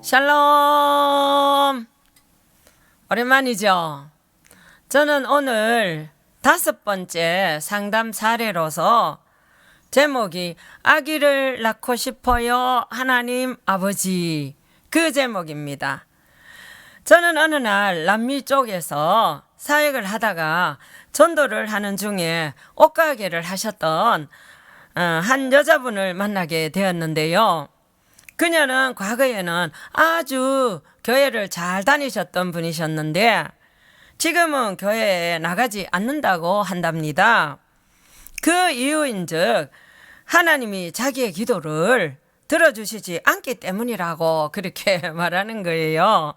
샬롬! 오랜만이죠? 저는 오늘 5번째 상담 사례로서 제목이 아기를 낳고 싶어요 하나님 아버지, 그 제목입니다. 저는 어느 날 남미 쪽에서 사역을 하다가 전도를 하는 중에 옷가게를 하셨던 한 여자분을 만나게 되었는데요. 그녀는 과거에는 아주 교회를 잘 다니셨던 분이셨는데 지금은 교회에 나가지 않는다고 한답니다. 그 이유인즉 하나님이 자기의 기도를 들어주시지 않기 때문이라고 그렇게 말하는 거예요.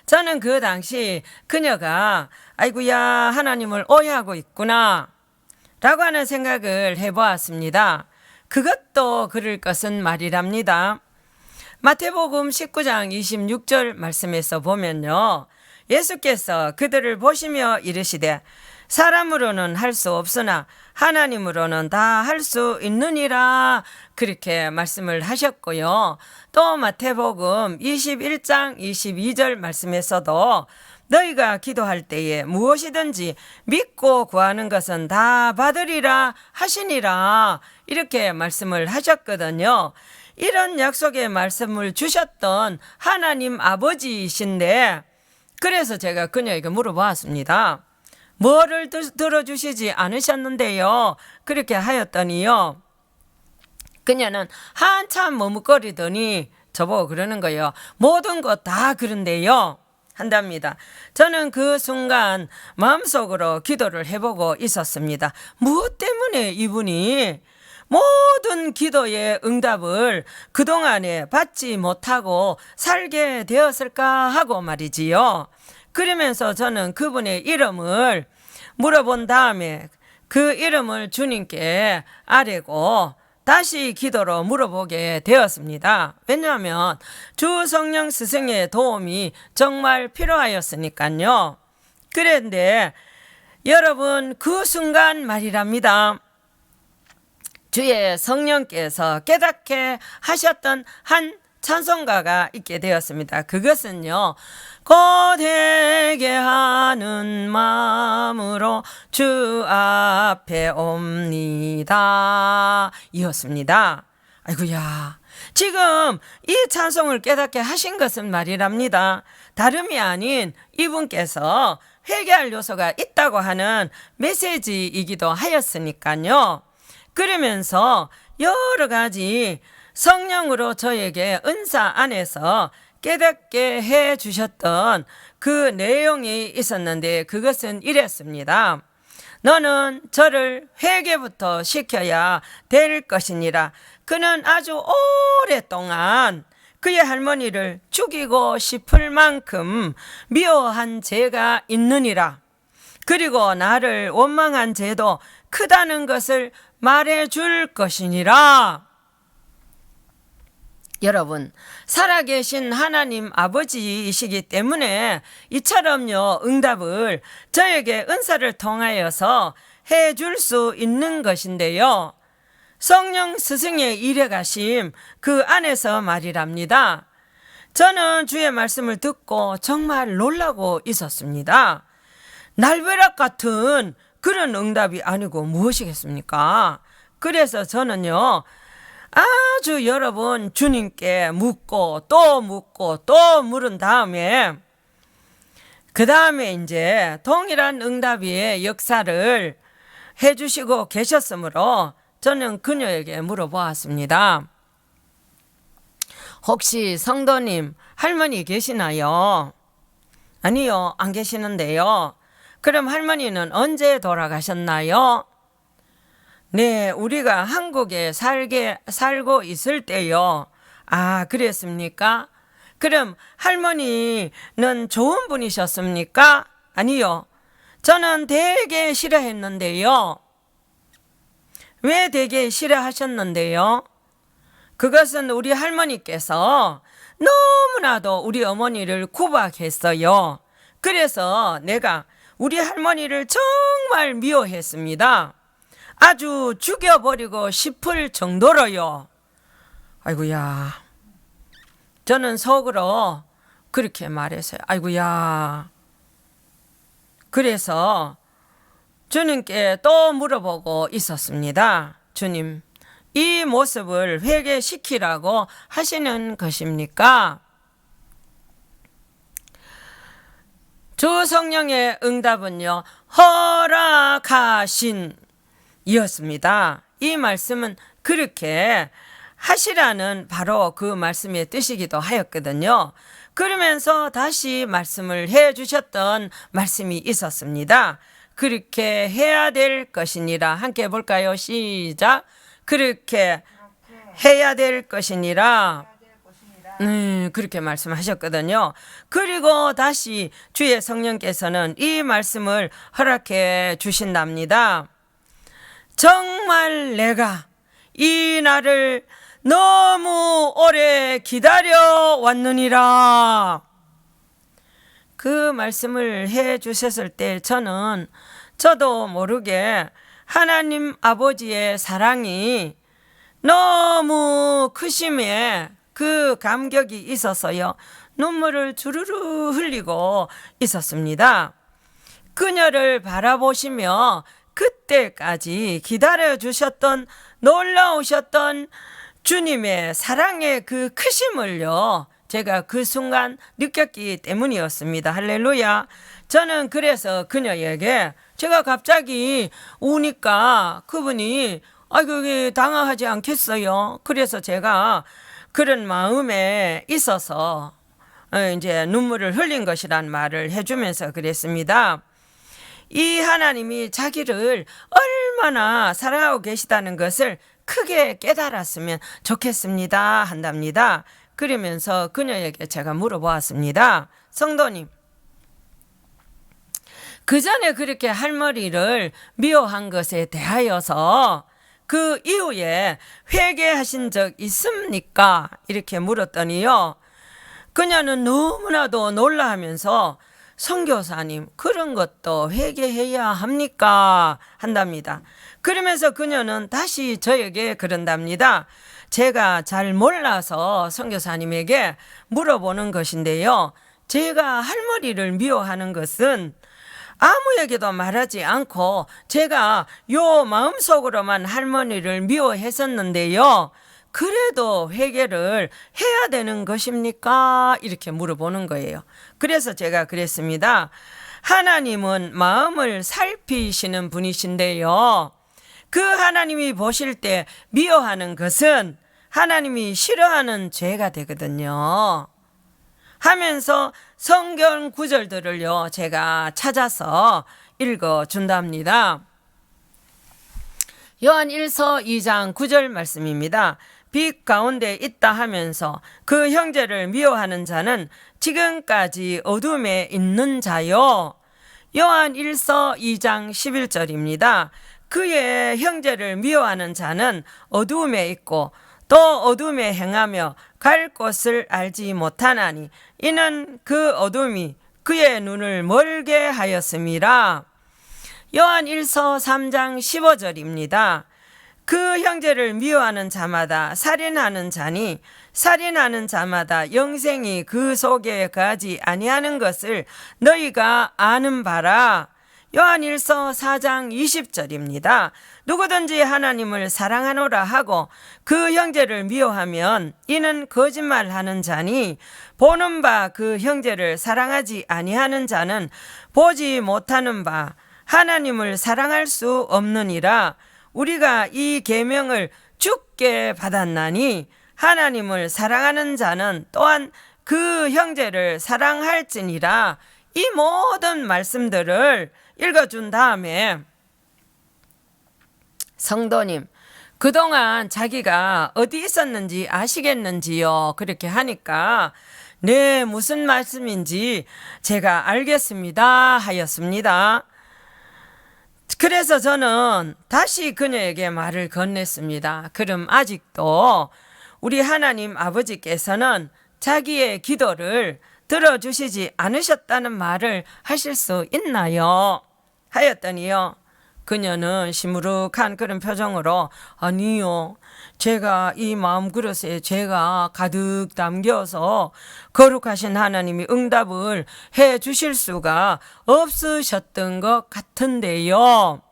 저는 그 당시 그녀가 아이고야 하나님을 오해하고 있구나 라고 하는 생각을 해보았습니다. 그것도 그럴 것은 말이랍니다. 마태복음 19장 26절 말씀에서 보면요, 예수께서 그들을 보시며 이르시되 사람으로는 할 수 없으나 하나님으로는 다 할 수 있느니라, 그렇게 말씀을 하셨고요. 또 마태복음 21장 22절 말씀에서도 너희가 기도할 때에 무엇이든지 믿고 구하는 것은 다 받으리라 하시니라, 이렇게 말씀을 하셨거든요. 이런 약속의 말씀을 주셨던 하나님 아버지이신데, 그래서 제가 그녀에게 물어보았습니다. 뭐를 들어주시지 않으셨는데요? 그렇게 하였더니요, 그녀는 한참 머뭇거리더니 저보고 그러는 거예요. 모든 것 다 그런데요 한답니다. 저는 그 순간 마음속으로 기도를 해보고 있었습니다. 무엇 때문에 이분이 모든 기도의 응답을 그동안에 받지 못하고 살게 되었을까 하고 말이지요. 그러면서 저는 그분의 이름을 물어본 다음에 그 이름을 주님께 아뢰고 다시 기도로 물어보게 되었습니다. 왜냐하면 주 성령 스승의 도움이 정말 필요하였으니까요. 그런데 여러분, 그 순간 말이랍니다. 주의 성령께서 깨닫게 하셨던 한 찬송가가 있게 되었습니다. 그것은요, 고되게 하는 마음으로 주 앞에 옵니다 이었습니다. 아이고야, 지금 이 찬송을 깨닫게 하신 것은 말이랍니다, 다름이 아닌 이분께서 회개할 요소가 있다고 하는 메시지이기도 하였으니까요. 그러면서 여러 가지 성령으로 저에게 은사 안에서 깨닫게 해 주셨던 그 내용이 있었는데, 그것은 이랬습니다. 너는 저를 회개부터 시켜야 될 것이니라. 그는 아주 오랫동안 그의 할머니를 죽이고 싶을 만큼 미워한 죄가 있느니라. 그리고 나를 원망한 죄도 크다는 것을 말해 줄 것이니라. 여러분, 살아계신 하나님 아버지이시기 때문에 이처럼요 응답을 저에게 은사를 통하여서 해줄 수 있는 것인데요, 성령 스승의 일해가심 그 안에서 말이랍니다. 저는 주의 말씀을 듣고 정말 놀라고 있었습니다. 날벼락 같은 그런 응답이 아니고 무엇이겠습니까? 그래서 저는요, 아주 여러분 주님께 묻고 또 묻고 또 물은 다음에 그 다음에 이제 동일한 응답의 역사를 해주시고 계셨으므로 저는 그녀에게 물어보았습니다. 혹시 성도님 할머니 계시나요? 아니요, 안 계시는데요. 그럼 할머니는 언제 돌아가셨나요? 네, 우리가 한국에 살고 있을 때요. 아, 그랬습니까? 그럼 할머니는 좋은 분이셨습니까? 아니요, 저는 되게 싫어했는데요. 왜 되게 싫어하셨는데요? 그것은 우리 할머니께서 너무나도 우리 어머니를 구박했어요. 그래서 내가 우리 할머니를 정말 미워했습니다. 아주 죽여버리고 싶을 정도로요. 아이고야, 저는 속으로 그렇게 말했어요. 아이고야. 그래서 주님께 또 물어보고 있었습니다. 주님, 이 모습을 회개시키라고 하시는 것입니까? 주 성령의 응답은요, 허락하신 이었습니다. 이 말씀은 그렇게 하시라는 바로 그 말씀의 뜻이기도 하였거든요. 그러면서 다시 말씀을 해 주셨던 말씀이 있었습니다. 그렇게 해야 될 것이니라. 함께 해볼까요? 시작. 그렇게 해야 될 것이니라. 그렇게 말씀하셨거든요. 그리고 다시 주의 성령께서는 이 말씀을 허락해 주신답니다. 정말 내가 이 날을 너무 오래 기다려 왔느니라. 그 말씀을 해 주셨을 때 저도 모르게 하나님 아버지의 사랑이 너무 크심에 그 감격이 있어서요, 눈물을 주르르 흘리고 있었습니다. 그녀를 바라보시며 그때까지 기다려주셨던 놀라우셨던 주님의 사랑의 그 크심을요, 제가 그 순간 느꼈기 때문이었습니다. 할렐루야. 저는 그래서 그녀에게 제가 갑자기 우니까 그분이 그게 당황하지 않겠어요. 그래서 제가 그런 마음에 있어서 이제 눈물을 흘린 것이란 말을 해주면서 그랬습니다. 이 하나님이 자기를 얼마나 사랑하고 계시다는 것을 크게 깨달았으면 좋겠습니다 한답니다. 그러면서 그녀에게 제가 물어보았습니다. 성도님, 그 전에 그렇게 할머니를 미워한 것에 대하여서 그 이후에 회개하신 적 있습니까? 이렇게 물었더니요, 그녀는 너무나도 놀라하면서 선교사님, 그런 것도 회개해야 합니까? 한답니다. 그러면서 그녀는 다시 저에게 그런답니다. 제가 잘 몰라서 선교사님에게 물어보는 것인데요, 제가 할머니를 미워하는 것은 아무에게도 말하지 않고 제가 요 마음속으로만 할머니를 미워했었는데요, 그래도 회개를 해야 되는 것입니까? 이렇게 물어보는 거예요. 그래서 제가 그랬습니다. 하나님은 마음을 살피시는 분이신데요, 그 하나님이 보실 때 미워하는 것은 하나님이 싫어하는 죄가 되거든요 하면서 성경 구절들을요, 제가 찾아서 읽어준답니다. 요한 1서 2장 9절 말씀입니다. 빛 가운데 있다 하면서 그 형제를 미워하는 자는 지금까지 어둠에 있는 자요. 요한 1서 2장 11절입니다. 그의 형제를 미워하는 자는 어둠에 있고 또 어둠에 행하며 갈 곳을 알지 못하나니 이는 그 어둠이 그의 눈을 멀게 하였음이라. 요한 1서 3장 15절입니다. 그 형제를 미워하는 자마다 살인하는 자니 살인하는 자마다 영생이 그 속에 거하지 아니하는 것을 너희가 아는 바라. 요한 1서 4장 20절입니다. 누구든지 하나님을 사랑하노라 하고 그 형제를 미워하면 이는 거짓말하는 자니 보는 바 그 형제를 사랑하지 아니하는 자는 보지 못하는 바 하나님을 사랑할 수 없느니라. 우리가 이 계명을 주께 받았나니 하나님을 사랑하는 자는 또한 그 형제를 사랑할지니라. 이 모든 말씀들을 읽어준 다음에 성도님, 그동안 자기가 어디 있었는지 아시겠는지요? 그렇게 하니까 네, 무슨 말씀인지 제가 알겠습니다 하였습니다. 그래서 저는 다시 그녀에게 말을 건넸습니다. 그럼 아직도 우리 하나님 아버지께서는 자기의 기도를 들어주시지 않으셨다는 말을 하실 수 있나요? 하였더니요, 그녀는 시무룩한 그런 표정으로 아니요, 제가 이 마음 그릇에 죄가 가득 담겨서 거룩하신 하나님이 응답을 해 주실 수가 없으셨던 것 같은데요.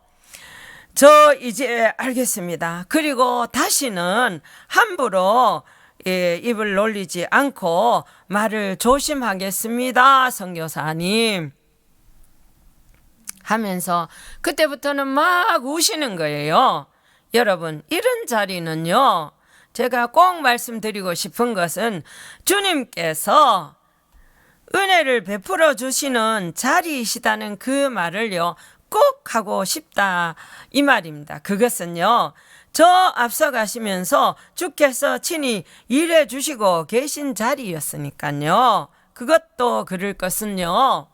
저 이제 알겠습니다. 그리고 다시는 함부로 입을 놀리지 않고 말을 조심하겠습니다, 선교사님 하면서 그때부터는 막 우시는 거예요. 여러분, 이런 자리는요, 제가 꼭 말씀드리고 싶은 것은 주님께서 은혜를 베풀어 주시는 자리이시다는 그 말을요, 꼭 하고 싶다 이 말입니다. 그것은요, 저 앞서 가시면서 주께서 친히 일해 주시고 계신 자리였으니까요. 그것도 그럴 것은요,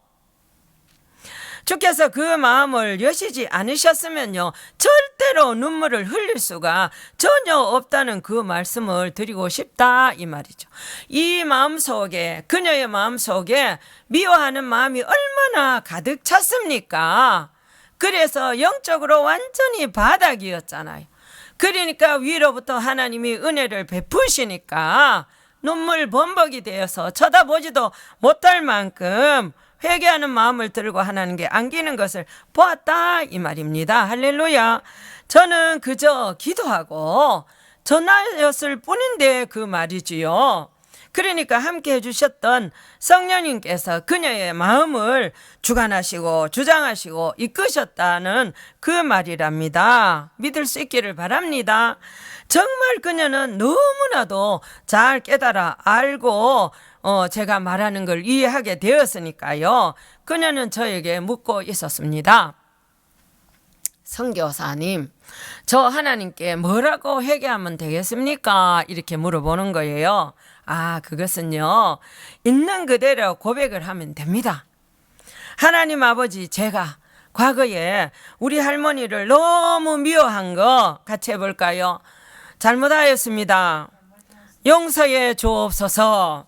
주께서 그 마음을 여시지 않으셨으면요, 절대로 눈물을 흘릴 수가 전혀 없다는 그 말씀을 드리고 싶다 이 말이죠. 이 마음 속에, 그녀의 마음 속에 미워하는 마음이 얼마나 가득 찼습니까? 그래서 영적으로 완전히 바닥이었잖아요. 그러니까 위로부터 하나님이 은혜를 베푸시니까 눈물 범벅이 되어서 쳐다보지도 못할 만큼 회개하는 마음을 들고 하나님께 안기는 것을 보았다 이 말입니다. 할렐루야. 저는 그저 기도하고 전하였을 뿐인데 그 말이지요. 그러니까 함께 해주셨던 성령님께서 그녀의 마음을 주관하시고 주장하시고 이끄셨다는 그 말이랍니다. 믿을 수 있기를 바랍니다. 정말 그녀는 너무나도 잘 깨달아 알고 제가 말하는 걸 이해하게 되었으니까요. 그녀는 저에게 묻고 있었습니다. 선교사님, 저 하나님께 뭐라고 회개하면 되겠습니까? 이렇게 물어보는 거예요. 아, 그것은요, 있는 그대로 고백을 하면 됩니다. 하나님 아버지, 제가 과거에 우리 할머니를 너무 미워한 거 같이 해볼까요? 잘못하였습니다. 용서해 주옵소서.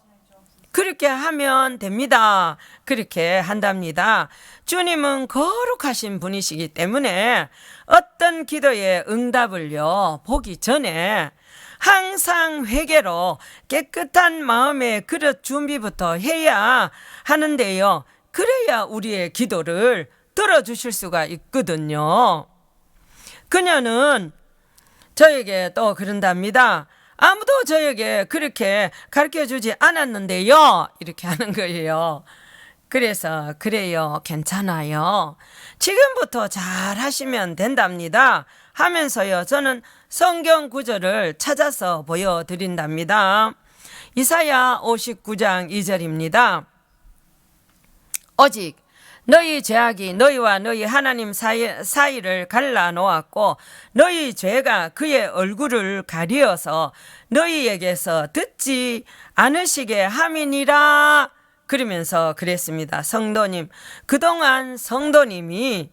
그렇게 하면 됩니다. 그렇게 한답니다. 주님은 거룩하신 분이시기 때문에 어떤 기도의 응답을요, 보기 전에 항상 회개로 깨끗한 마음의 그릇 준비부터 해야 하는데요. 그래야 우리의 기도를 들어주실 수가 있거든요. 그녀는 저에게 또 그런답니다. 아무도 저에게 그렇게 가르쳐주지 않았는데요. 이렇게 하는 거예요. 그래서 그래요, 괜찮아요, 지금부터 잘 하시면 된답니다 하면서요, 저는 성경 구절을 찾아서 보여드린답니다. 이사야 59장 2절입니다. 오직 너희 죄악이 너희와 너희 하나님 사이를 갈라놓았고 너희 죄가 그의 얼굴을 가리어서 너희에게서 듣지 않으시게 함이니라. 그러면서 그랬습니다. 성도님, 그동안 성도님이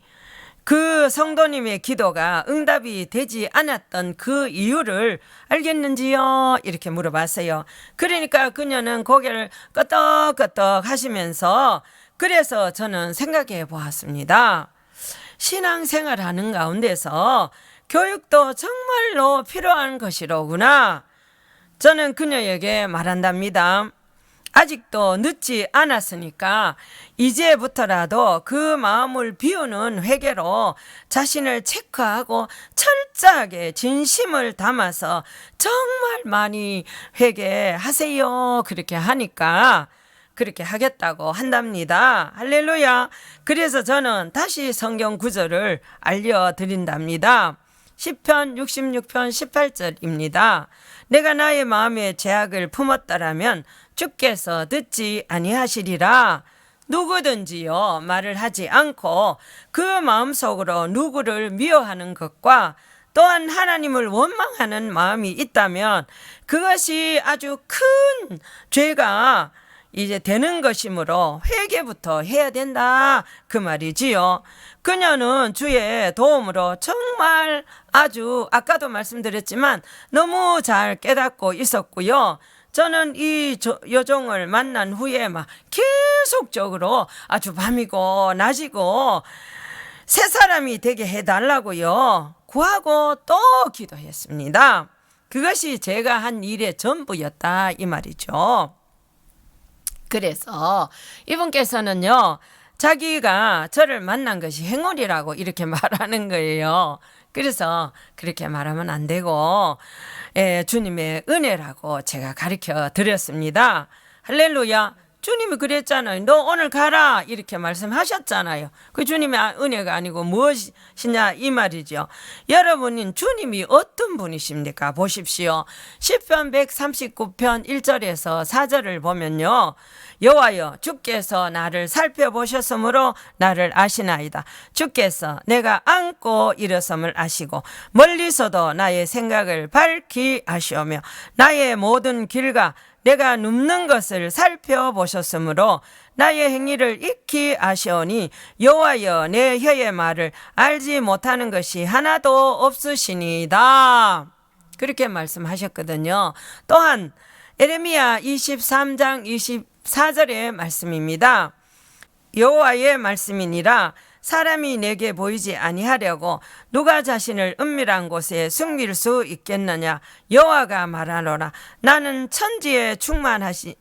그 성도님의 기도가 응답이 되지 않았던 그 이유를 알겠는지요? 이렇게 물어봤어요. 그러니까 그녀는 고개를 끄덕끄덕 하시면서, 그래서 저는 생각해 보았습니다. 신앙생활 하는 가운데서 교육도 정말로 필요한 것이로구나. 저는 그녀에게 말한답니다. 아직도 늦지 않았으니까 이제부터라도 그 마음을 비우는 회개로 자신을 체크하고 철저하게 진심을 담아서 정말 많이 회개하세요. 그렇게 하니까 그렇게 하겠다고 한답니다. 할렐루야. 그래서 저는 다시 성경 구절을 알려드린답니다. 시편 66편 18절입니다. 내가 나의 마음에 죄악을 품었더라면 주께서 듣지 아니하시리라. 누구든지요, 말을 하지 않고 그 마음속으로 누구를 미워하는 것과 또한 하나님을 원망하는 마음이 있다면 그것이 아주 큰 죄가 이제 되는 것이므로 회개부터 해야 된다 그 말이지요. 그녀는 주의 도움으로 정말 아주 아까도 말씀드렸지만 너무 잘 깨닫고 있었고요. 저는 이 여종을 만난 후에 막 계속적으로 아주 밤이고 낮이고 새 사람이 되게 해달라고요. 구하고 또 기도했습니다. 그것이 제가 한 일의 전부였다 이 말이죠. 그래서 이분께서는요, 자기가 저를 만난 것이 행운이라고 이렇게 말하는 거예요. 그래서 그렇게 말하면 안 되고 주님의 은혜라고 제가 가르쳐 드렸습니다. 할렐루야. 주님이 그랬잖아요. 너 오늘 가라 이렇게 말씀하셨잖아요. 그 주님의 은혜가 아니고 무엇이냐 이 말이죠. 여러분은 주님이 어떤 분이십니까? 보십시오. 시편 139편 1절에서 4절을 보면요, 여호와여 주께서 나를 살펴보셨으므로 나를 아시나이다. 주께서 내가 앉고 일어섬을 아시고 멀리서도 나의 생각을 밝히 아시오며 나의 모든 길과 내가 눕는 것을 살펴보셨으므로 나의 행위를 익히 아시오니 여호와여 내 혀의 말을 알지 못하는 것이 하나도 없으시니이다. 그렇게 말씀하셨거든요. 또한 에레미야 23장 24절의 말씀입니다. 여호와의 말씀이니라. 사람이 내게 보이지 아니하려고 누가 자신을 은밀한 곳에 숨길 수 있겠느냐. 여호와가 말하노라. 나는 천지에 충만하지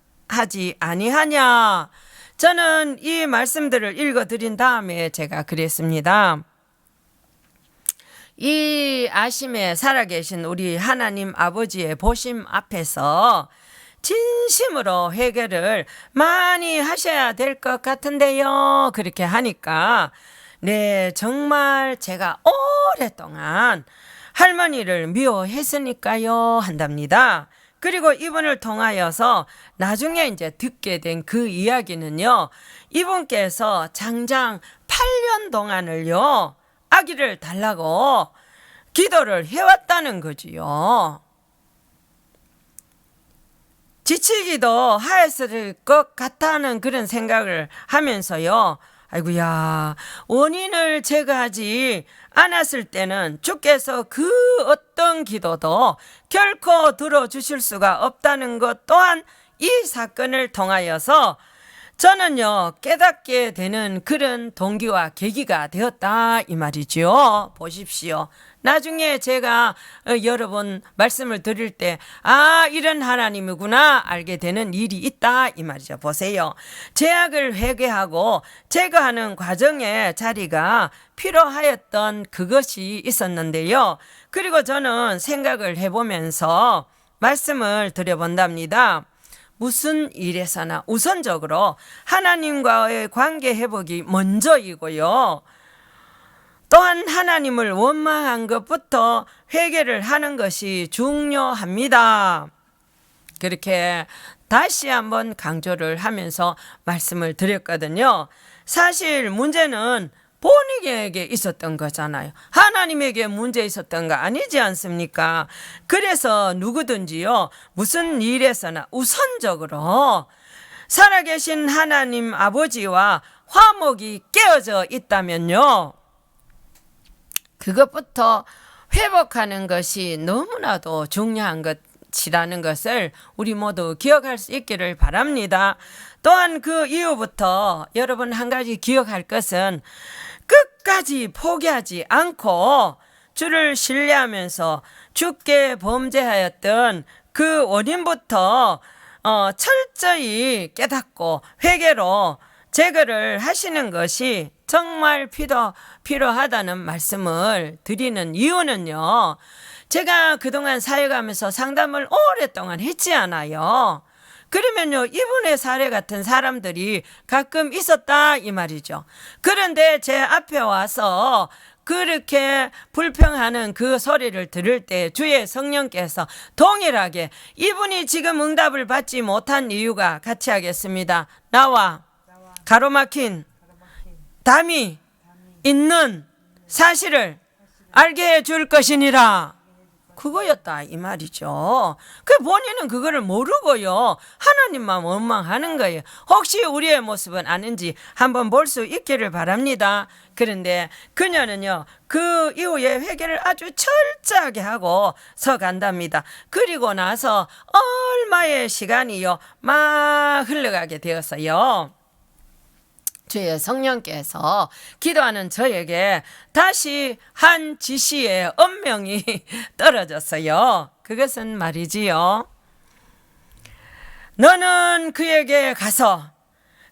아니하냐. 저는 이 말씀들을 읽어드린 다음에 제가 그랬습니다. 이 아심에 살아계신 우리 하나님 아버지의 보심 앞에서 진심으로 회개를 많이 하셔야 될 것 같은데요. 그렇게 하니까 네, 정말 제가 오랫동안 할머니를 미워했으니까요 한답니다. 그리고 이분을 통하여서 나중에 이제 듣게 된 그 이야기는요, 이분께서 장장 8년 동안을요 아기를 달라고 기도를 해왔다는 거지요. 지치기도 하였을 것 같다는 그런 생각을 하면서요, 아이고야, 원인을 제거하지 않았을 때는 주께서 그 어떤 기도도 결코 들어주실 수가 없다는 것 또한 이 사건을 통하여서 저는요 깨닫게 되는 그런 동기와 계기가 되었다 이 말이죠. 보십시오. 나중에 제가 여러 번 말씀을 드릴 때 이런 하나님이구나 알게 되는 일이 있다 이 말이죠. 보세요. 죄악을 회개하고 제거하는 과정의 자리가 필요하였던 그것이 있었는데요. 그리고 저는 생각을 해보면서 말씀을 드려본답니다. 무슨 일에서나 우선적으로 하나님과의 관계 회복이 먼저이고요. 또한 하나님을 원망한 것부터 회개를 하는 것이 중요합니다. 그렇게 다시 한번 강조를 하면서 말씀을 드렸거든요. 사실 문제는 본인에게 있었던 거잖아요. 하나님에게 문제 있었던 거 아니지 않습니까? 그래서 누구든지요 무슨 일에서나 우선적으로 살아계신 하나님 아버지와 화목이 깨어져 있다면요, 그것부터 회복하는 것이 너무나도 중요한 것이라는 것을 우리 모두 기억할 수 있기를 바랍니다. 또한 그 이후부터 여러분 한 가지 기억할 것은 끝까지 포기하지 않고 주를 신뢰하면서 주께 범죄하였던 그 원인부터 철저히 깨닫고 회개로 제거를 하시는 것이 정말 필요하다는 말씀을 드리는 이유는요, 제가 그동안 사역하면서 상담을 오랫동안 했지 않아요. 그러면요 이분의 사례 같은 사람들이 가끔 있었다 이 말이죠. 그런데 제 앞에 와서 그렇게 불평하는 그 소리를 들을 때 주의 성령께서 동일하게 이분이 지금 응답을 받지 못한 이유가 같이 하겠습니다. 나와 가로막힌 담이 있는 사실을 알게 해줄 것이니라. 그거였다 이 말이죠. 그 본인은 그거를 모르고요 하나님만 원망하는 거예요. 혹시 우리의 모습은 아는지 한번 볼 수 있기를 바랍니다. 그런데 그녀는요 그 이후에 회개를 아주 철저하게 하고 서간답니다. 그리고 나서 얼마의 시간이요 막 흘러가게 되었어요. 주의 성령께서 기도하는 저에게 다시 한 지시의 엄명이 떨어졌어요. 그것은 말이지요. 너는 그에게 가서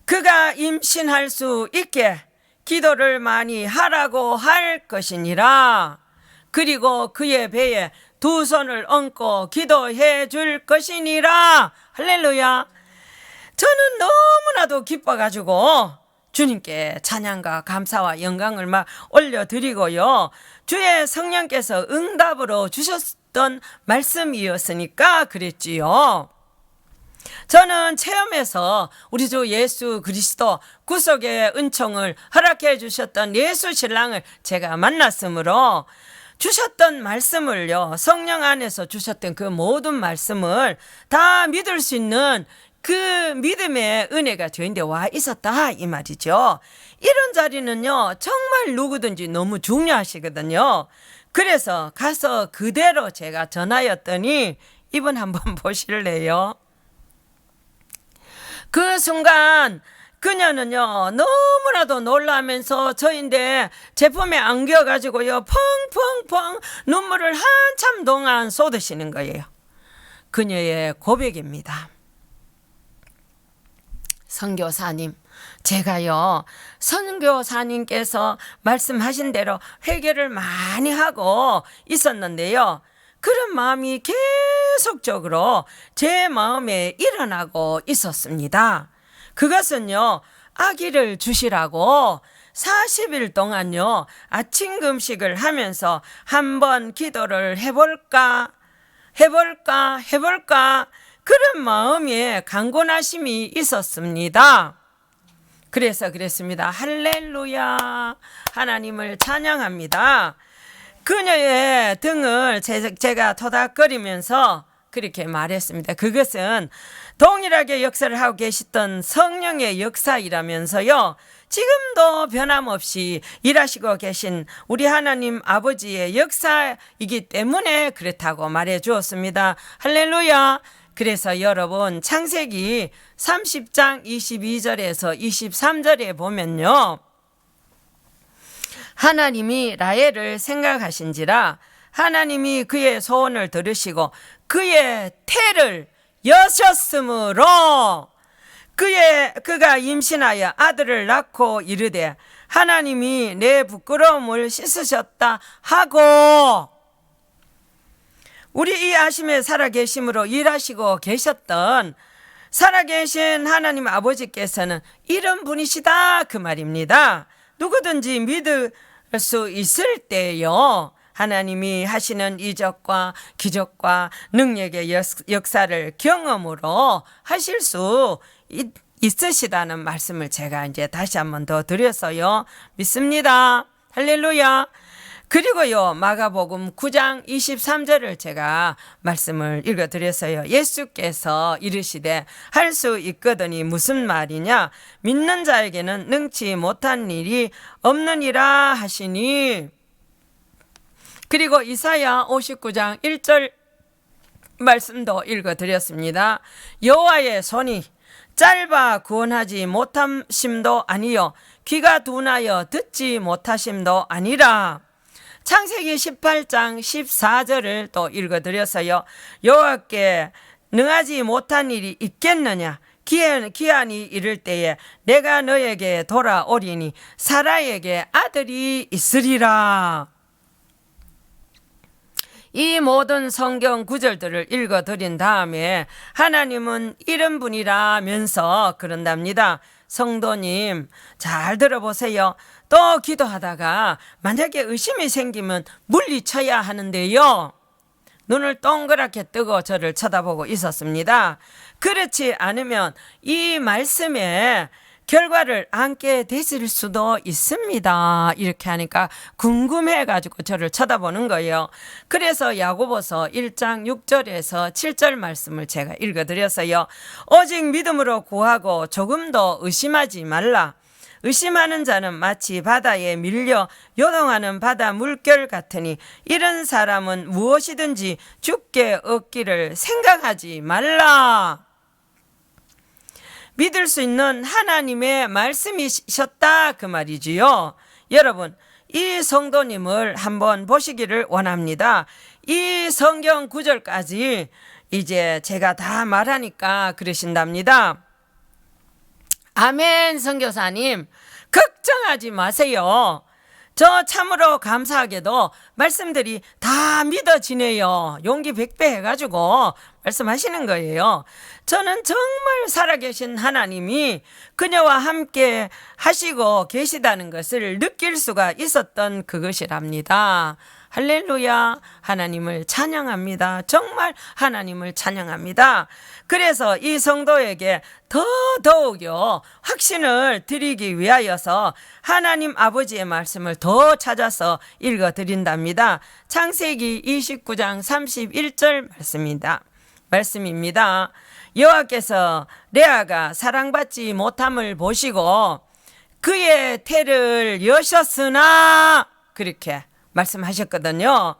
그가 임신할 수 있게 기도를 많이 하라고 할 것이니라. 그리고 그의 배에 두 손을 얹고 기도해 줄 것이니라. 할렐루야. 저는 너무나도 기뻐가지고 주님께 찬양과 감사와 영광을 막 올려드리고요. 주의 성령께서 응답으로 주셨던 말씀이었으니까 그랬지요. 저는 체험에서 우리 주 예수 그리스도 구속의 은총을 허락해 주셨던 예수 신랑을 제가 만났으므로 주셨던 말씀을요, 성령 안에서 주셨던 그 모든 말씀을 다 믿을 수 있는 그 믿음의 은혜가 저인데 와 있었다 이 말이죠. 이런 자리는요 정말 누구든지 너무 중요하시거든요. 그래서 가서 그대로 제가 전하였더니 이분 한번 보실래요? 그 순간 그녀는요 너무나도 놀라면서 저인데 제품에 안겨가지고요 펑펑펑 눈물을 한참 동안 쏟으시는 거예요. 그녀의 고백입니다. 선교사님, 제가요 선교사님께서 말씀하신 대로 회개를 많이 하고 있었는데요, 그런 마음이 계속적으로 제 마음에 일어나고 있었습니다. 그것은요 아기를 주시라고 40일 동안요 아침 금식을 하면서 한번 기도를 해볼까 그런 마음에 강건하심이 있었습니다. 그래서 그랬습니다. 할렐루야, 하나님을 찬양합니다. 그녀의 등을 제가 토닥거리면서 그렇게 말했습니다. 그것은 동일하게 역사를 하고 계시던 성령의 역사이라면서요, 지금도 변함없이 일하시고 계신 우리 하나님 아버지의 역사이기 때문에 그렇다고 말해 주었습니다. 할렐루야. 그래서 여러분 창세기 30장 22절에서 23절에 보면요, 하나님이 라헬을 생각하신지라 하나님이 그의 소원을 들으시고 그의 태를 여셨으므로 그가 임신하여 아들을 낳고 이르되 하나님이 내 부끄러움을 씻으셨다 하고, 우리 이 아심에 살아계심으로 일하시고 계셨던 살아계신 하나님 아버지께서는 이런 분이시다 그 말입니다. 누구든지 믿을 수 있을 때요 하나님이 하시는 이적과 기적과 능력의 역사를 경험으로 하실 수 있으시다는 말씀을 제가 이제 다시 한번 더 드려서요 믿습니다. 할렐루야. 그리고요 마가복음 9장 23절을 제가 말씀을 읽어드렸어요. 예수께서 이르시되 할 수 있거든이 무슨 말이냐, 믿는 자에게는 능치 못한 일이 없느니라 하시니. 그리고 이사야 59장 1절 말씀도 읽어드렸습니다. 여호와의 손이 짧아 구원하지 못하심도 아니요 귀가 둔하여 듣지 못하심도 아니라. 창세기 18장 14절을 또 읽어드렸어요. 여호와께 능하지 못한 일이 있겠느냐, 기한이 이를 때에 내가 너에게 돌아오리니 사라에게 아들이 있으리라. 이 모든 성경 구절들을 읽어드린 다음에 하나님은 이런 분이라면서 그런답니다. 성도님 잘 들어보세요. 또 기도하다가 만약에 의심이 생기면 물리쳐야 하는데요, 눈을 동그랗게 뜨고 저를 쳐다보고 있었습니다. 그렇지 않으면 이 말씀에 결과를 안게 되실 수도 있습니다. 이렇게 하니까 궁금해가지고 저를 쳐다보는 거예요. 그래서 야고보서 1장 6절에서 7절 말씀을 제가 읽어드렸어요. 오직 믿음으로 구하고 조금도 의심하지 말라. 의심하는 자는 마치 바다에 밀려 요동하는 바다 물결 같으니 이런 사람은 무엇이든지 죽게 얻기를 생각하지 말라. 믿을 수 있는 하나님의 말씀이셨다 그 말이지요. 여러분, 이 성도님을 한번 보시기를 원합니다. 이 성경 구절까지 이제 제가 다 말하니까 그러신답니다. 아멘. 선교사님, 걱정하지 마세요. 저 참으로 감사하게도 말씀들이 다 믿어지네요. 용기 100배 해가지고 말씀하시는 거예요. 저는 정말 살아계신 하나님이 그녀와 함께 하시고 계시다는 것을 느낄 수가 있었던 그것이랍니다. 할렐루야. 하나님을 찬양합니다. 정말 하나님을 찬양합니다. 그래서 이 성도에게 더더욱요 확신을 드리기 위하여서 하나님 아버지의 말씀을 더 찾아서 읽어드린답니다. 창세기 29장 31절 말씀입니다. 여호와께서 레아가 사랑받지 못함을 보시고 그의 태를 여셨으나 그렇게 말씀하셨거든요.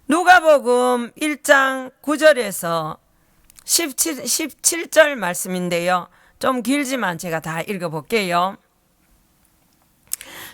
누가복음 1장 9절에서 17절 말씀인데요. 좀 길지만 제가 다 읽어볼게요.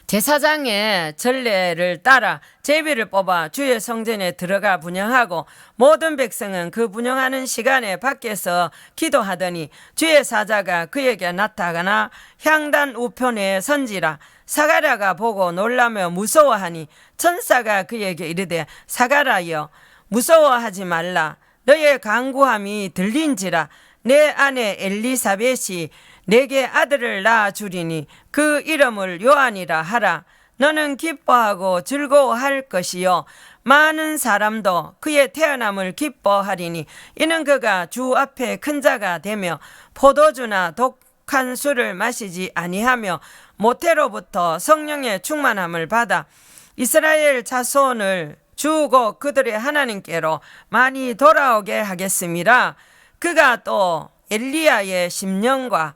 제사장의 전례를 따라 제비를 뽑아 주의 성전에 들어가 분향하고 모든 백성은 그 분향하는 시간에 밖에서 기도하더니 주의 사자가 그에게 나타나 향단 우편에 선지라. 사가랴가 보고 놀라며 무서워하니 천사가 그에게 이르되 사가랴여 무서워하지 말라. 너의 간구함이 들린지라. 내 아내 엘리사벳이 내게 아들을 낳아 주리니 그 이름을 요한이라 하라. 너는 기뻐하고 즐거워할 것이요 많은 사람도 그의 태어남을 기뻐하리니 이는 그가 주 앞에 큰 자가 되며 포도주나 독한 술을 마시지 아니하며 모태로부터 성령의 충만함을 받아 이스라엘 자손을 주고 그들의 하나님께로 많이 돌아오게 하겠음이라. 그가 또 엘리야의 심령과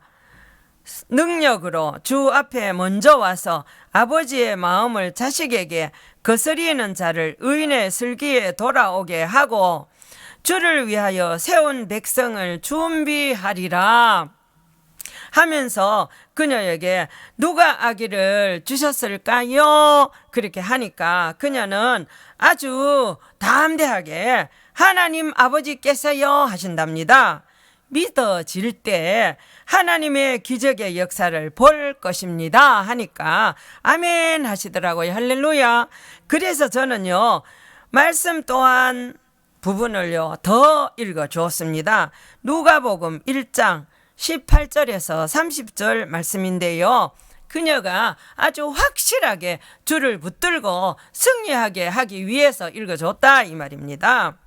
능력으로 주 앞에 먼저 와서 아버지의 마음을 자식에게 거스리는 자를 의인의 슬기에 돌아오게 하고 주를 위하여 세운 백성을 준비하리라 하면서 그녀에게 누가 아기를 주셨을까요? 그렇게 하니까 그녀는 아주 담대하게 하나님 아버지께서요 하신답니다. 믿어질 때 하나님의 기적의 역사를 볼 것입니다 하니까 아멘 하시더라고요. 할렐루야. 그래서 저는요 말씀 또한 부분을요 더 읽어주었습니다. 누가복음 1장 18절에서 30절 말씀인데요. 그녀가 아주 확실하게 주를 붙들고 승리하게 하기 위해서 읽어줬다 이 말입니다.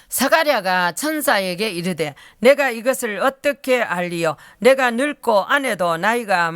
사가랴가 천사에게 이르되 내가 이것을 어떻게 알리요? 내가 늙고 아내도 나이가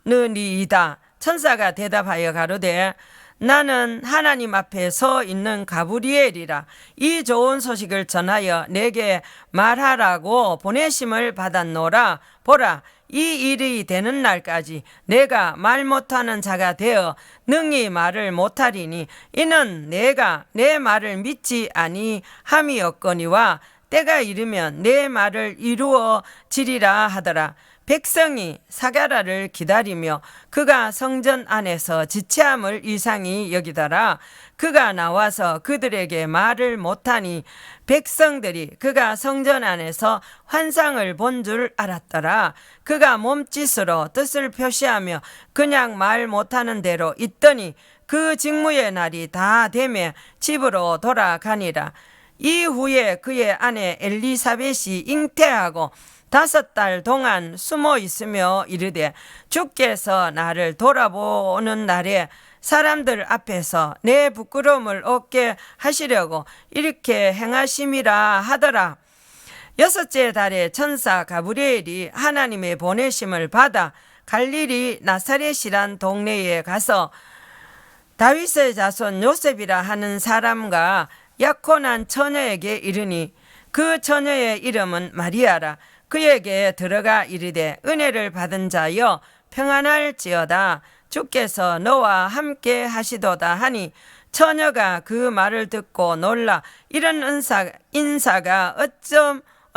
많으니이다. 천사가 대답하여 가로되 나는 하나님 앞에 서 있는 가브리엘이라. 이 좋은 소식을 전하여 내게 말하라고 보내심을 받았노라. 보라, 이 일이 되는 날까지 내가 말 못하는 자가 되어 능히 말을 못하리니 이는 내가 내 말을 믿지 아니함이었거니와 때가 이르면 내 말을 이루어지리라 하더라. 백성이 사가랴를 기다리며 그가 성전 안에서 지체함을 이상히 여기더라. 그가 나와서 그들에게 말을 못하니 백성들이 그가 성전 안에서 환상을 본 줄 알았더라. 그가 몸짓으로 뜻을 표시하며 그냥 말 못하는 대로 있더니 그 직무의 날이 다 되매 집으로 돌아가니라. 이후에 그의 아내 엘리사벳이 잉태하고 5달 동안 숨어 있으며 이르되 주께서 나를 돌아보는 날에 사람들 앞에서 내 부끄러움을 얻게 하시려고 이렇게 행하심이라 하더라. 6째 달에 천사 가브리엘이 하나님의 보내심을 받아 갈릴리 나사렛이란 동네에 가서 다윗의 자손 요셉이라 하는 사람과 약혼한 처녀에게 이르니 그 처녀의 이름은 마리아라. 그에게 들어가 이르되 은혜를 받은 자여 평안할지어다. 주께서 너와 함께 하시도다 하니 처녀가 그 말을 듣고 놀라 이런 인사가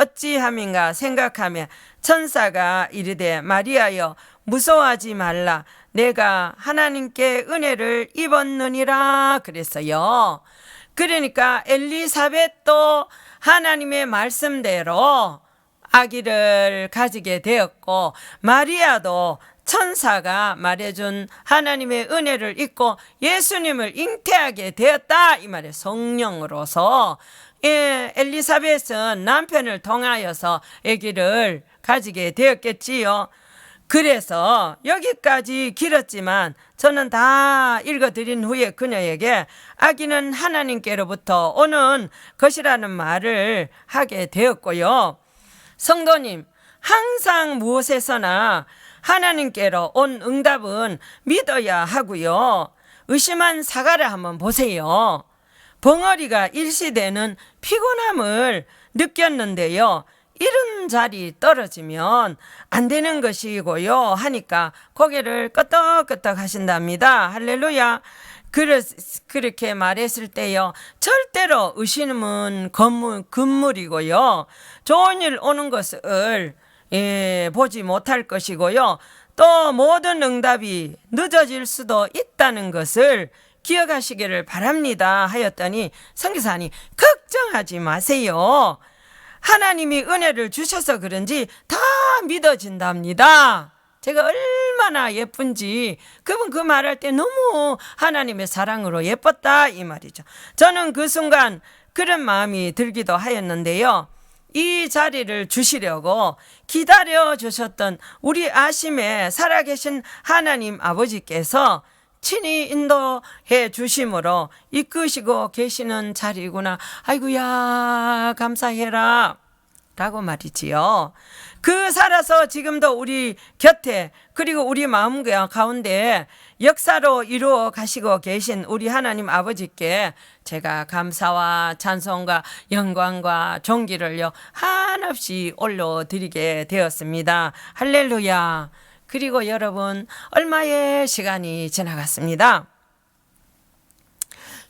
어찌함인가 생각하며 천사가 이르되 마리아여 무서워하지 말라 내가 하나님께 은혜를 입었느니라 그랬어요. 그러니까 엘리사벳도 하나님의 말씀대로 아기를 가지게 되었고 마리아도 천사가 말해준 하나님의 은혜를 입고 예수님을 잉태하게 되었다 이 말이에요. 성령으로서 엘리사벳은 남편을 통하여서 아기를 가지게 되었겠지요. 그래서 여기까지 길었지만 저는 다 읽어드린 후에 그녀에게 아기는 하나님께로부터 오는 것이라는 말을 하게 되었고요. 성도님, 항상 무엇에서나 하나님께로 온 응답은 믿어야 하고요. 의심한 사과를 한번 보세요. 벙어리가 일시되는 피곤함을 느꼈는데요. 이런 자리 떨어지면 안 되는 것이고요 하니까 고개를 끄덕끄덕 하신답니다. 할렐루야. 그렇게 말했을 때요, 절대로 의심은 금물이고요, 좋은 일 오는 것을 보지 못할 것이고요, 또 모든 응답이 늦어질 수도 있다는 것을 기억하시기를 바랍니다 하였더니 선교사님 걱정하지 마세요. 하나님이 은혜를 주셔서 그런지 다 믿어진답니다. 제가 얼마나 예쁜지 그분 그 말할 때 너무 하나님의 사랑으로 예뻤다 이 말이죠. 저는 그 순간 그런 마음이 들기도 하였는데요. 이 자리를 주시려고 기다려 주셨던 우리 아심에 살아계신 하나님 아버지께서 친히 인도해 주심으로 이끄시고 계시는 자리구나. 아이고야 감사해라 라고 말이지요. 그 살아서 지금도 우리 곁에 그리고 우리 마음 가운데 역사로 이루어 가시고 계신 우리 하나님 아버지께 제가 감사와 찬송과 영광과 존귀를요 한없이 올려드리게 되었습니다. 할렐루야. 그리고 여러분 얼마의 시간이 지나갔습니다.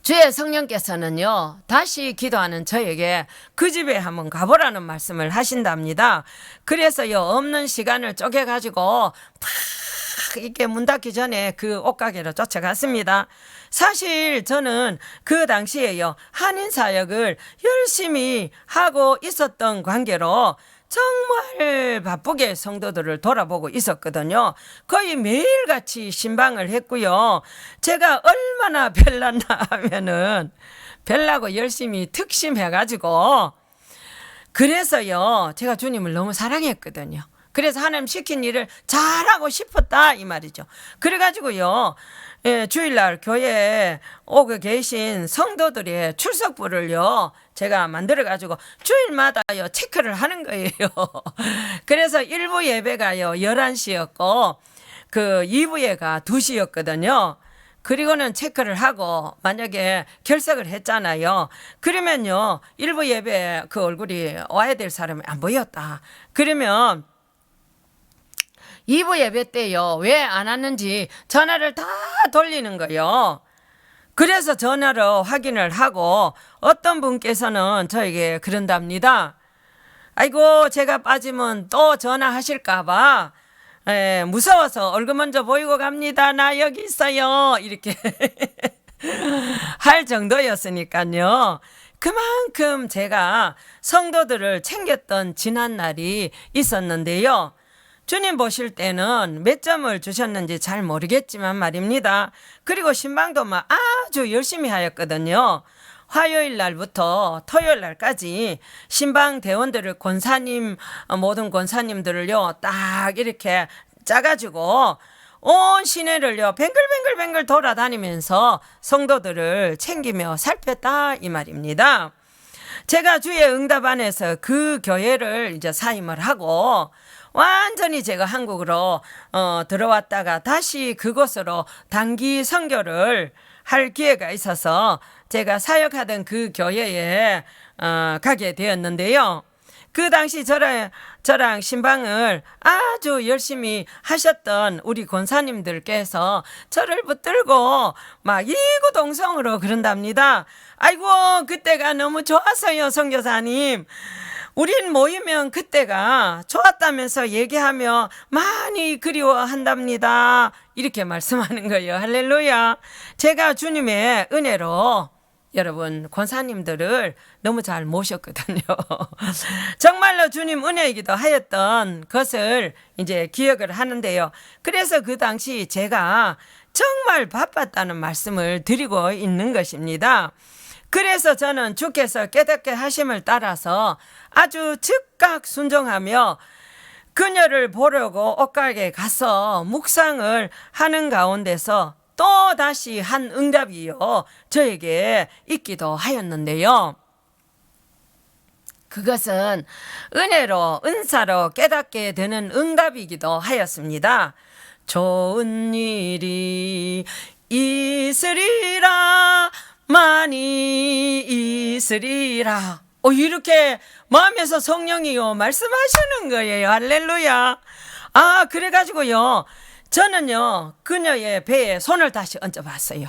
주의 성령께서는요 다시 기도하는 저에게 그 집에 한번 가보라는 말씀을 하신답니다. 그래서요 없는 시간을 쪼개가지고 팍 이렇게 문 닫기 전에 그 옷가게로 쫓아갔습니다. 사실 저는 그 당시에요 한인사역을 열심히 하고 있었던 관계로 정말 바쁘게 성도들을 돌아보고 있었거든요. 거의 매일같이 신방을 했고요. 제가 얼마나 별났나 하면은 별나고 열심히 특심해가지고 그래서요 제가 주님을 너무 사랑했거든요. 그래서 하나님 시킨 일을 잘하고 싶었다 이 말이죠. 그래가지고요 주일날 교회에 오고 계신 성도들의 출석부를요 제가 만들어가지고 주일마다요 체크를 하는 거예요. 그래서 1부 예배가요 11시였고 그 2부 예가 2시였거든요. 그리고는 체크를 하고 만약에 결석을 했잖아요. 그러면요 1부 예배 그 얼굴이 와야 될 사람이 안 보였다. 그러면 2부 예배 때요 왜 안 왔는지 전화를 다 돌리는 거예요. 그래서 전화로 확인을 하고 어떤 분께서는 저에게 그런답니다. 아이고 제가 빠지면 또 전화하실까봐 무서워서 얼굴 먼저 보이고 갑니다. 나 여기 있어요. 이렇게 할 정도였으니까요. 그만큼 제가 성도들을 챙겼던 지난 날이 있었는데요. 주님 보실 때는 몇 점을 주셨는지 잘 모르겠지만 말입니다. 그리고 신방도 막 아주 열심히 하였거든요. 화요일 날부터 토요일 날까지 신방 대원들을 권사님 모든 권사님들을요 딱 이렇게 짜가지고 온 시내를요 뱅글뱅글 돌아다니면서 성도들을 챙기며 살폈다 이 말입니다. 제가 주의 응답 안에서 그 교회를 이제 사임을 하고 완전히 제가 한국으로 들어왔다가 다시 그곳으로 단기 선교를 할 기회가 있어서 제가 사역하던 그 교회에 가게 되었는데요. 그 당시 저랑 신방을 아주 열심히 하셨던 우리 권사님들께서 저를 붙들고 막 이구동성으로 그런답니다. 아이고 그때가 너무 좋았어요 선교사님. 우린 모이면 그때가 좋았다면서 얘기하며 많이 그리워한답니다. 이렇게 말씀하는 거예요. 할렐루야. 제가 주님의 은혜로 여러분 권사님들을 너무 잘 모셨거든요. 정말로 주님 은혜이기도 하였던 것을 이제 기억을 하는데요. 그래서 그 당시 제가 정말 바빴다는 말씀을 드리고 있는 것입니다. 그래서 저는 주께서 깨닫게 하심을 따라서 아주 즉각 순종하며 그녀를 보려고 옷가게에 가서 묵상을 하는 가운데서 또 다시 한 응답이요 저에게 있기도 하였는데요. 그것은 은혜로 은사로 깨닫게 되는 응답이기도 하였습니다. 좋은 일이 있으리라 많이 있으리라. 이렇게 마음에서 성령이요 말씀하시는 거예요. 할렐루야. 그래가지고요 저는요 그녀의 배에 손을 다시 얹어봤어요.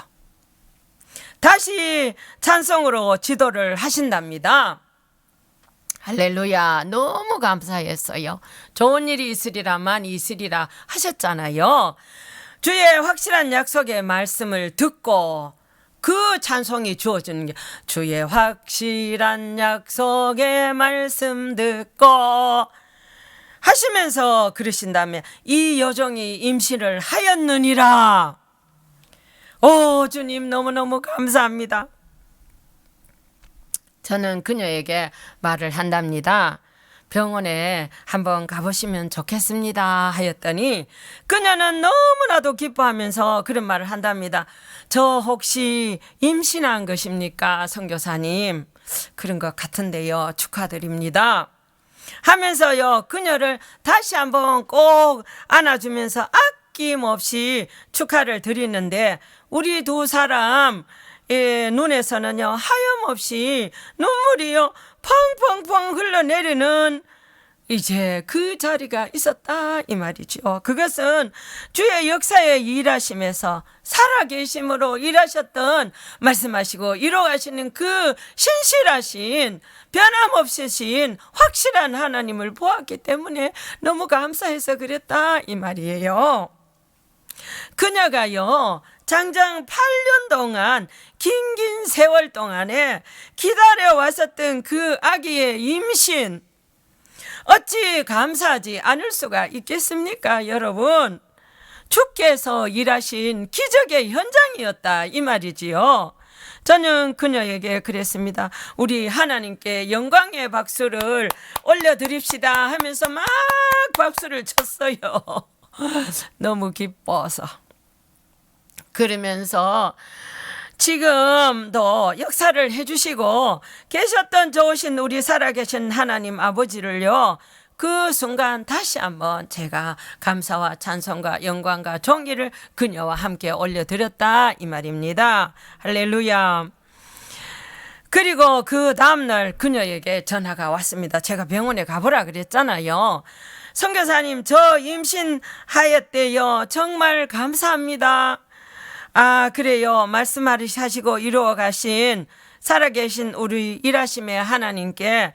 다시 찬송으로 지도를 하신답니다. 할렐루야. 너무 감사했어요. 좋은 일이 있으리라 많이 있으리라 하셨잖아요. 주의 확실한 약속의 말씀을 듣고 그 찬송이 주어지는 게 주의 확실한 약속의 말씀 듣고 하시면서 그러신다면 이 여종이 임신을 하였느니라. 주님 너무너무 감사합니다. 저는 그녀에게 말을 한답니다. 병원에 한번 가보시면 좋겠습니다 하였더니 그녀는 너무나도 기뻐하면서 그런 말을 한답니다. 저 혹시 임신한 것입니까 선교사님? 그런 것 같은데요. 축하드립니다 하면서요 그녀를 다시 한번 꼭 안아주면서 아낌없이 축하를 드리는데 우리 두 사람 눈에서는요 하염없이 눈물이요 펑펑펑 흘러내리는 이제 그 자리가 있었다 이 말이죠. 그것은 주의 역사에 일하심에서 살아계심으로 일하셨던 말씀하시고 이루어가시는 그 신실하신 변함없으신 확실한 하나님을 보았기 때문에 너무 감사해서 그랬다 이 말이에요. 그녀가요 장장 8년 동안 긴 세월 동안에 기다려왔었던 그 아기의 임신 어찌 감사하지 않을 수가 있겠습니까 여러분. 주께서 일하신 기적의 현장이었다 이 말이지요. 저는 그녀에게 그랬습니다. 우리 하나님께 영광의 박수를 올려드립시다 하면서 막 박수를 쳤어요. 너무 기뻐서. 그러면서 지금도 역사를 해주시고 계셨던 좋으신 우리 살아계신 하나님 아버지를요 그 순간 다시 한번 제가 감사와 찬송과 영광과 존귀를 그녀와 함께 올려드렸다 이 말입니다. 할렐루야. 그리고 그 다음날 그녀에게 전화가 왔습니다. 제가 병원에 가보라 그랬잖아요. 선교사님 저 임신하였대요. 정말 감사합니다. 그래요. 말씀하시고 이루어 가신 살아계신 우리 일하심의 하나님께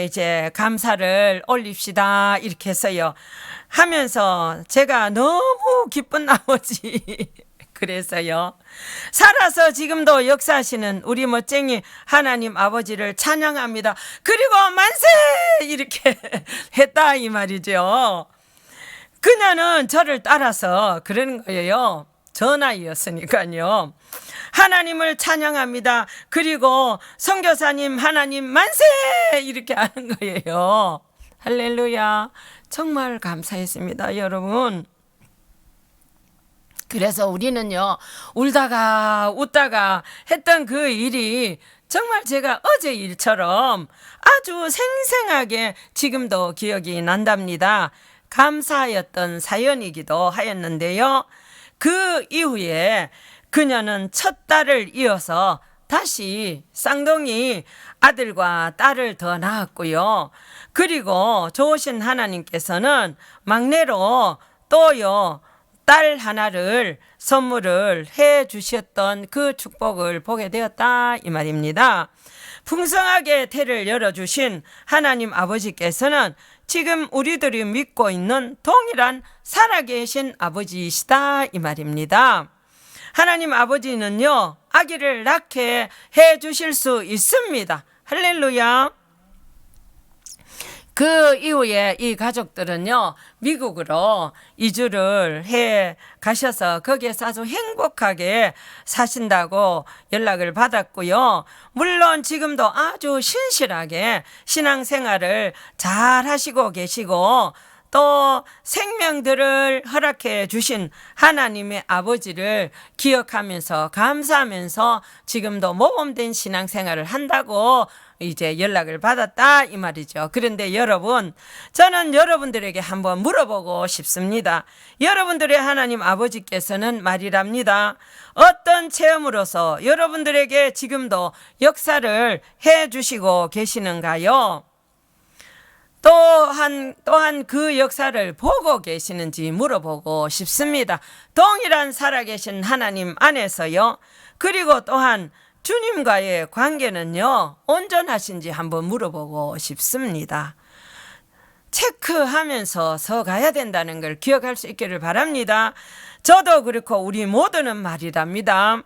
이제 감사를 올립시다. 이렇게 해서요. 하면서 제가 너무 기쁜 나머지 그래서요. 살아서 지금도 역사하시는 우리 멋쟁이 하나님 아버지를 찬양합니다. 그리고 만세! 이렇게 했다 이 말이죠. 그녀는 저를 따라서 그러는 거예요. 전화이었으니까요. 하나님을 찬양합니다. 그리고 선교사님 하나님 만세! 이렇게 하는 거예요. 할렐루야. 정말 감사했습니다 여러분. 그래서 우리는요 울다가 웃다가 했던 그 일이 정말 제가 어제 일처럼 아주 생생하게 지금도 기억이 난답니다. 감사하였던 사연이기도 하였는데요. 그 이후에 그녀는 첫 딸을 이어서 다시 쌍둥이 아들과 딸을 더 낳았고요. 그리고 좋으신 하나님께서는 막내로 또요 딸 하나를 선물을 해 주셨던 그 축복을 보게 되었다 이 말입니다. 풍성하게 태를 열어주신 하나님 아버지께서는 지금 우리들이 믿고 있는 동일한 살아계신 아버지이시다 이 말입니다. 하나님 아버지는요, 아기를 낳게 해주실 수 있습니다. 할렐루야. 그 이후에 이 가족들은요, 미국으로 이주를 해 가셔서 거기에서 아주 행복하게 사신다고 연락을 받았고요. 물론 지금도 아주 신실하게 신앙생활을 잘 하시고 계시고, 또 생명들을 허락해 주신 하나님의 아버지를 기억하면서 감사하면서 지금도 모범된 신앙생활을 한다고 이제 연락을 받았다 이 말이죠. 그런데 여러분, 저는 여러분들에게 한번 물어보고 싶습니다. 여러분들의 하나님 아버지께서는 말이랍니다. 어떤 체험으로서 여러분들에게 지금도 역사를 해 주시고 계시는가요? 또한 그 역사를 보고 계시는지 물어보고 싶습니다. 동일한 살아계신 하나님 안에서요. 그리고 또한 주님과의 관계는요, 온전하신지 한번 물어보고 싶습니다. 체크하면서 서 가야 된다는 걸 기억할 수 있기를 바랍니다. 저도 그렇고 우리 모두는 말이랍니다.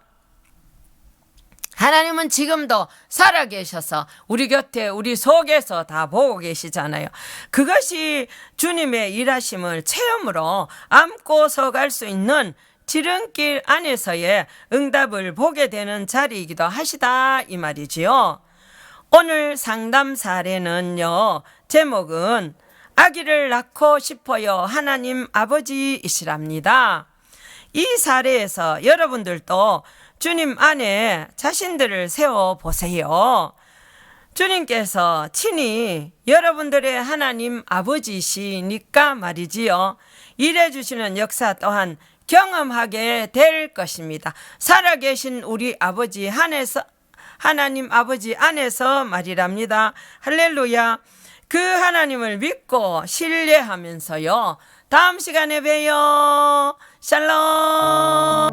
하나님은 지금도 살아계셔서 우리 곁에 우리 속에서 다 보고 계시잖아요. 그것이 주님의 일하심을 체험으로 안고 서갈 수 있는 지름길 안에서의 응답을 보게 되는 자리이기도 하시다 이 말이지요. 오늘 상담 사례는요, 제목은 아기를 낳고 싶어요 하나님 아버지이시랍니다. 이 사례에서 여러분들도 주님 안에 자신들을 세워보세요. 주님께서 친히 여러분들의 하나님 아버지시니까 말이지요. 일해주시는 역사 또한 경험하게 될 것입니다. 살아계신 우리 아버지 안에서, 하나님 아버지 안에서 말이랍니다. 할렐루야. 그 하나님을 믿고 신뢰하면서요, 다음 시간에 봬요. 샬롬.